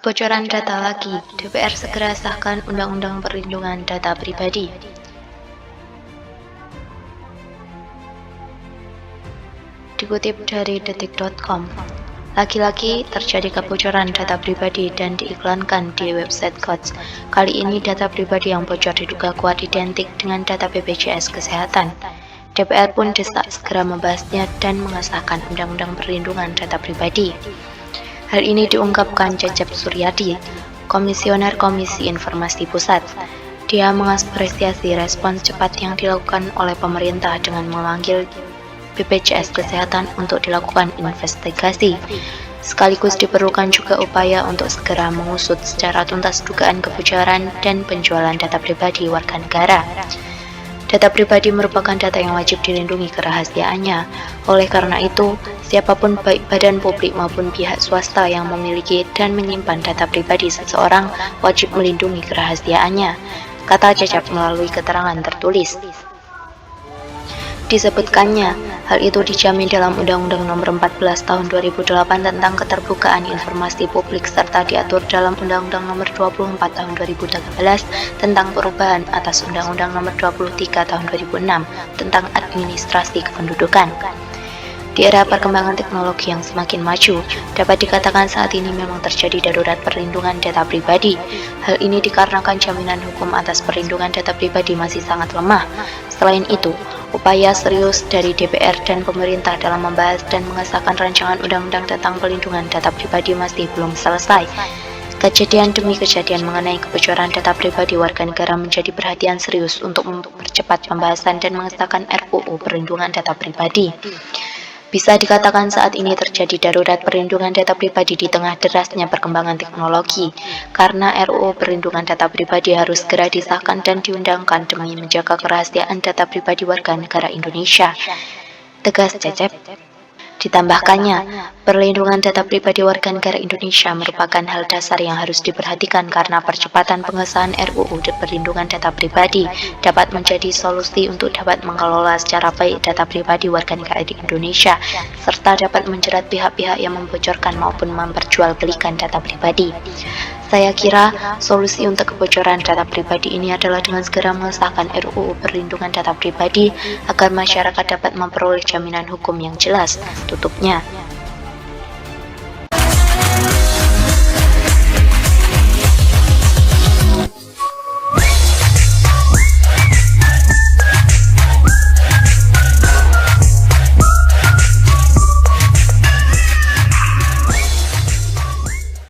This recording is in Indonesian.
Kebocoran data lagi, DPR segera sahkan Undang-Undang Perlindungan Data Pribadi. Dikutip dari detik.com, lagi-lagi terjadi kebocoran data pribadi dan diiklankan di website Coach. Kali ini data pribadi yang bocor diduga kuat identik dengan data BPJS Kesehatan. DPR pun desak segera membahasnya dan mengesahkan Undang-Undang Perlindungan Data Pribadi. Hal ini diungkapkan Cecep Suryadi, Komisioner Komisi Informasi Pusat. Dia mengapresiasi respons cepat yang dilakukan oleh pemerintah dengan memanggil BPJS Kesehatan untuk dilakukan investigasi. Sekaligus diperlukan juga upaya untuk segera mengusut secara tuntas dugaan kebocoran dan penjualan data pribadi warga negara. Data pribadi merupakan data yang wajib dilindungi kerahasiaannya. Oleh karena itu, siapapun baik badan publik maupun pihak swasta yang memiliki dan menyimpan data pribadi seseorang wajib melindungi kerahasiaannya, kata Cecep melalui keterangan tertulis. Disebutkannya, hal itu dijamin dalam Undang-Undang Nomor 14 Tahun 2008 tentang Keterbukaan Informasi Publik serta diatur dalam Undang-Undang Nomor 24 Tahun 2013 tentang perubahan atas Undang-Undang Nomor 23 Tahun 2006 tentang Administrasi Kependudukan. Di era perkembangan teknologi yang semakin maju, dapat dikatakan saat ini memang terjadi darurat perlindungan data pribadi. Hal ini dikarenakan jaminan hukum atas perlindungan data pribadi masih sangat lemah. Selain itu, upaya serius dari DPR dan pemerintah dalam membahas dan mengesahkan rancangan undang-undang tentang perlindungan data pribadi masih belum selesai. Kejadian demi kejadian mengenai kebocoran data pribadi warga negara menjadi perhatian serius untuk mempercepat pembahasan dan mengesahkan RUU Perlindungan Data Pribadi. Bisa dikatakan saat ini terjadi darurat perlindungan data pribadi di tengah derasnya perkembangan teknologi, karena RUU Perlindungan Data Pribadi harus segera disahkan dan diundangkan demi menjaga kerahasiaan data pribadi warga negara Indonesia, tegas Cecep. Ditambahkannya, perlindungan data pribadi warga negara Indonesia merupakan hal dasar yang harus diperhatikan karena percepatan pengesahan RUU Perlindungan Data Pribadi dapat menjadi solusi untuk dapat mengelola secara baik data pribadi warga negara di Indonesia, serta dapat menjerat pihak-pihak yang membocorkan maupun memperjualbelikan data pribadi. Saya kira solusi untuk kebocoran data pribadi ini adalah dengan segera mengesahkan RUU Perlindungan Data Pribadi agar masyarakat dapat memperoleh jaminan hukum yang jelas, tutupnya.